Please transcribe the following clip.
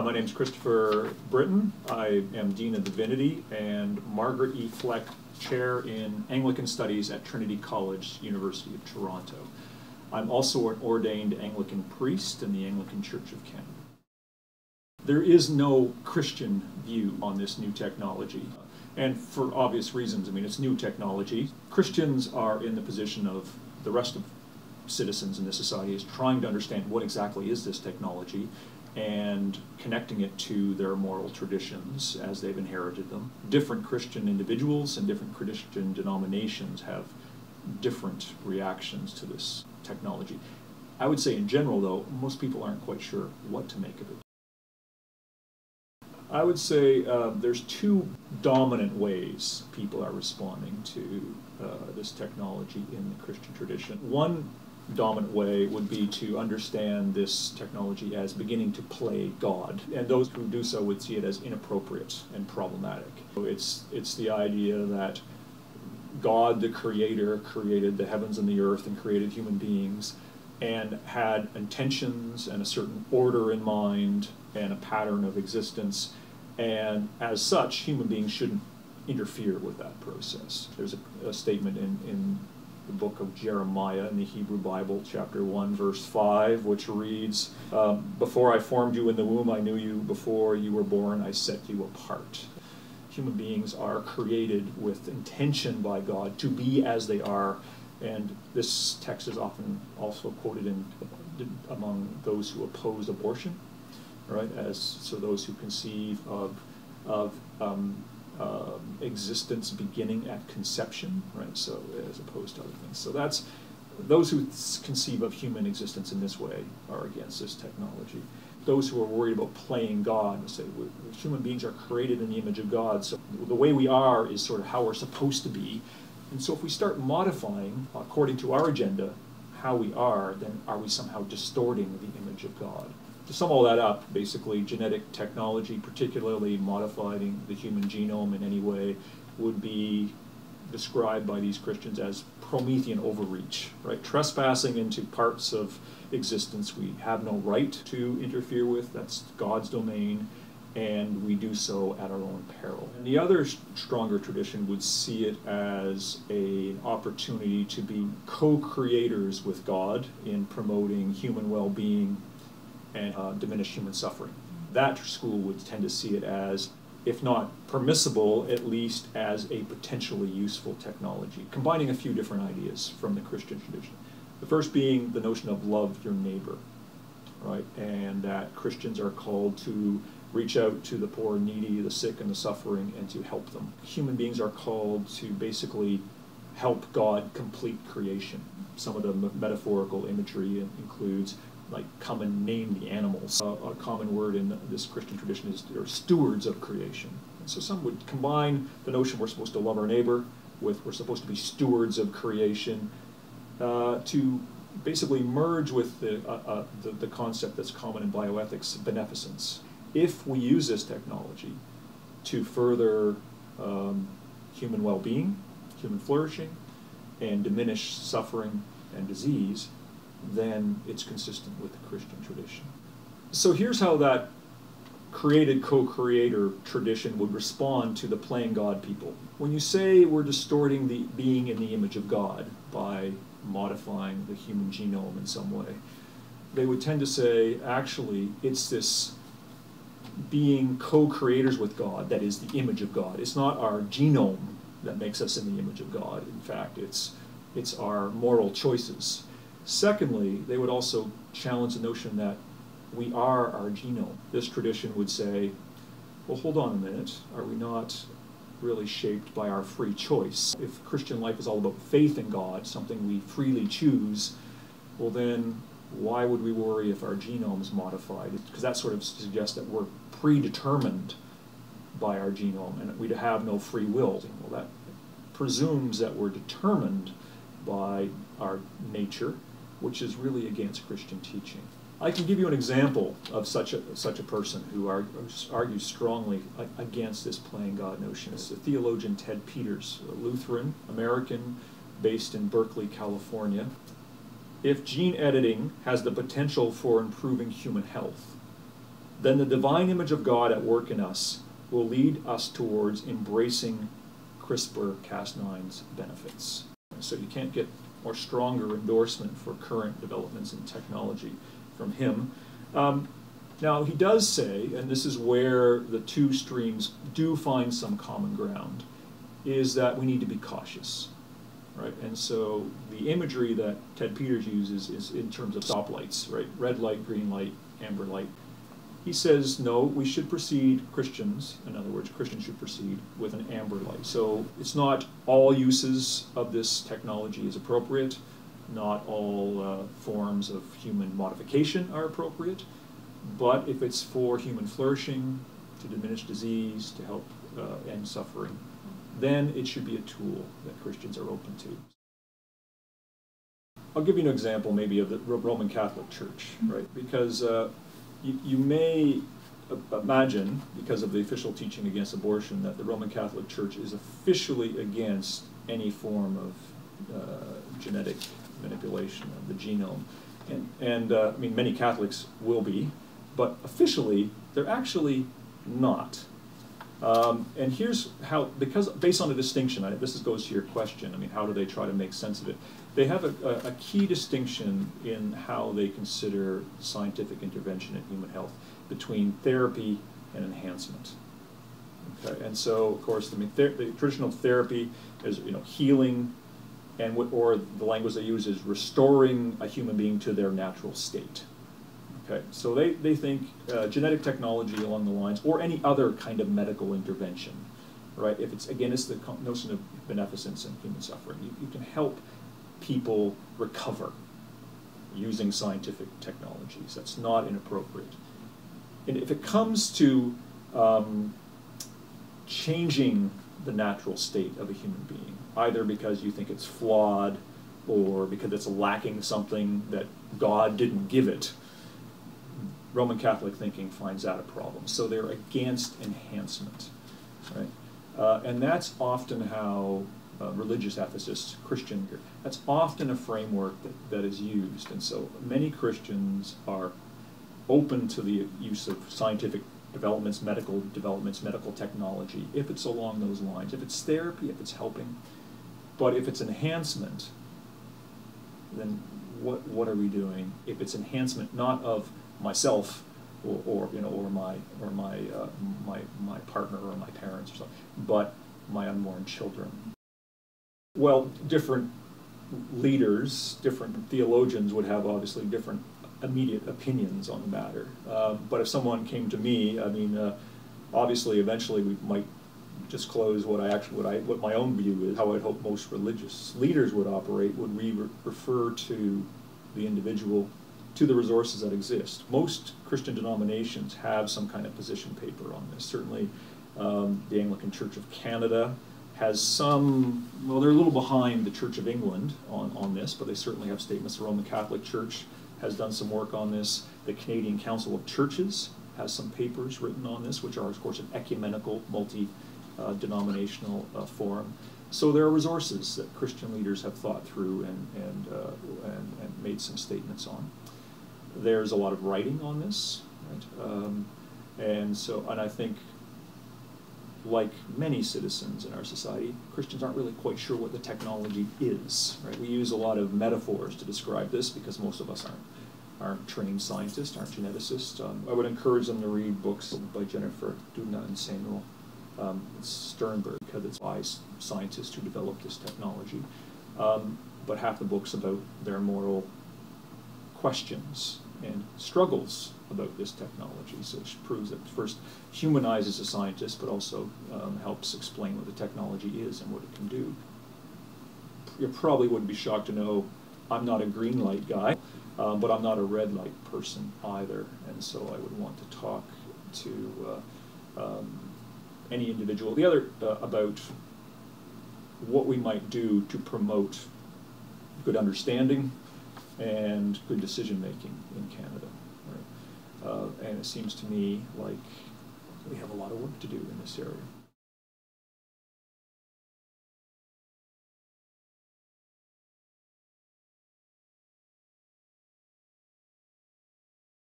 My name is Christopher Brittain. I am Dean of Divinity and Margaret E. Fleck Chair in Anglican Studies at Trinity College, University of Toronto. I'm also an ordained Anglican priest in the Anglican Church of Canada. There is no Christian view on this new technology, and for obvious reasons. I mean, it's new technology. Christians are in the position of the rest of citizens in this society is trying to understand what exactly is this technology and connecting it to their moral traditions as they've inherited them. Different Christian individuals and different Christian denominations have different reactions to this technology. I would say in general, though, most people aren't quite sure what to make of it. I would say there's two dominant ways people are responding to this technology in the Christian tradition. One dominant way would be to understand this technology as beginning to play God, and those who do so would see it as inappropriate and problematic. It's the idea that God, the Creator, created the heavens and the earth and created human beings and had intentions and a certain order in mind and a pattern of existence, and as such, human beings shouldn't interfere with that process. There's a statement in the book of Jeremiah in the Hebrew Bible, chapter 1, verse 5, which reads, "Before I formed you in the womb, I knew you. Before you were born, I set you apart." Human beings are created with intention by God to be as they are, and this text is often also quoted among those who oppose abortion, right? So those who conceive of existence beginning at conception, right? So as opposed to other things. So that's those who conceive of human existence in this way are against this technology. Those who are worried about playing God say human beings are created in the image of God, so the way we are is sort of how we're supposed to be. And so if we start modifying, according to our agenda, how we are, then are we somehow distorting the image of God? To sum all that up, basically, genetic technology, particularly modifying the human genome in any way, would be described by these Christians as Promethean overreach, right? Trespassing into parts of existence we have no right to interfere with. That's God's domain, and we do so at our own peril. And the other stronger tradition would see it as an opportunity to be co-creators with God in promoting human well-being and diminish human suffering. That school would tend to see it as, if not permissible, at least as a potentially useful technology, combining a few different ideas from the Christian tradition. The first being the notion of love your neighbor, right? And that Christians are called to reach out to the poor and needy, the sick and the suffering, and to help them. Human beings are called to basically help God complete creation. Some of the metaphorical imagery includes like come and name the animals. A common word in this Christian tradition is they're stewards of creation. And so some would combine the notion we're supposed to love our neighbor with we're supposed to be stewards of creation to basically merge with the concept that's common in bioethics, beneficence. If we use this technology to further human well-being, human flourishing, and diminish suffering and disease, then it's consistent with the Christian tradition. So here's how that created co-creator tradition would respond to the playing God people. When you say we're distorting the being in the image of God by modifying the human genome in some way, they would tend to say, actually, it's this being co-creators with God that is the image of God. It's not our genome that makes us in the image of God. In fact, it's our moral choices. Secondly, they would also challenge the notion that we are our genome. This tradition would say, well, hold on a minute, are we not really shaped by our free choice? If Christian life is all about faith in God, something we freely choose, well then, why would we worry if our genome is modified? Because that sort of suggests that we're predetermined by our genome and that we have no free will. Well, that presumes that we're determined by our nature, which is really against Christian teaching. I can give you an example of such a person who argues strongly against this playing God notion. It's the theologian Ted Peters, a Lutheran American based in Berkeley, California. If gene editing has the potential for improving human health, then the divine image of God at work in us will lead us towards embracing CRISPR-Cas9's benefits. So you can't get more stronger endorsement for current developments in technology from him. Now, he does say, and this is where the two streams do find some common ground, is that we need to be cautious, right? And so the imagery that Ted Peters uses is in terms of stoplights, right? Red light, green light, amber light. He says, no, we should proceed, Christians, in other words, Christians should proceed with an amber light. So it's not all uses of this technology is appropriate, not all forms of human modification are appropriate, but if it's for human flourishing, to diminish disease, to help end suffering, then it should be a tool that Christians are open to. I'll give you an example maybe of the Roman Catholic Church, right? Because you may imagine, because of the official teaching against abortion, that the Roman Catholic Church is officially against any form of genetic manipulation of the genome. And I mean, many Catholics will be, but officially, they're actually not. And here's how, because based on a distinction, this goes to your question, I mean, how do they try to make sense of it? They have a key distinction in how they consider scientific intervention in human health between therapy and enhancement. Okay, and so, of course, I mean, the traditional therapy is, healing, and or the language they use is restoring a human being to their natural state. Okay, so they think genetic technology along the lines, or any other kind of medical intervention, right? If it's, again, it's the notion of beneficence and human suffering. You can help people recover using scientific technologies. That's not inappropriate. And if it comes to changing the natural state of a human being, either because you think it's flawed or because it's lacking something that God didn't give it, Roman Catholic thinking finds that a problem. So they're against enhancement, right? And that's often how religious ethicists, Christian, that's often a framework that is used. And so many Christians are open to the use of scientific developments, medical technology, if it's along those lines, if it's therapy, if it's helping. But if it's enhancement, then what are we doing? If it's enhancement not of myself or my partner or my parents or something, but my unborn children. Well, different leaders, different theologians would have obviously different immediate opinions on the matter. But if someone came to me, I mean, obviously, eventually we might disclose what my own view is. How I'd hope most religious leaders would operate would refer to the individual, to the resources that exist. Most Christian denominations have some kind of position paper on this. Certainly, the Anglican Church of Canada has some, well, they're a little behind the Church of England on this, but they certainly have statements. The Roman Catholic Church has done some work on this. The Canadian Council of Churches has some papers written on this, which are, of course, an ecumenical, multi-denominational forum. So there are resources that Christian leaders have thought through and made some statements on. There's a lot of writing on this, right? And I think, like many citizens in our society, Christians aren't really quite sure what the technology is, right? We use a lot of metaphors to describe this because most of us aren't trained scientists, aren't geneticists. I would encourage them to read books by Jennifer Doudna and Samuel Sternberg, because it's wise scientists who developed this technology. But half the book's about their moral questions and struggles about this technology, so it proves that first humanizes a scientist, but also helps explain what the technology is and what it can do. You probably wouldn't be shocked to know I'm not a green light guy, but I'm not a red light person either, and so I would want to talk to any individual. The other about what we might do to promote good understanding and good decision-making in Canada. Right? And it seems to me like we have a lot of work to do in this area.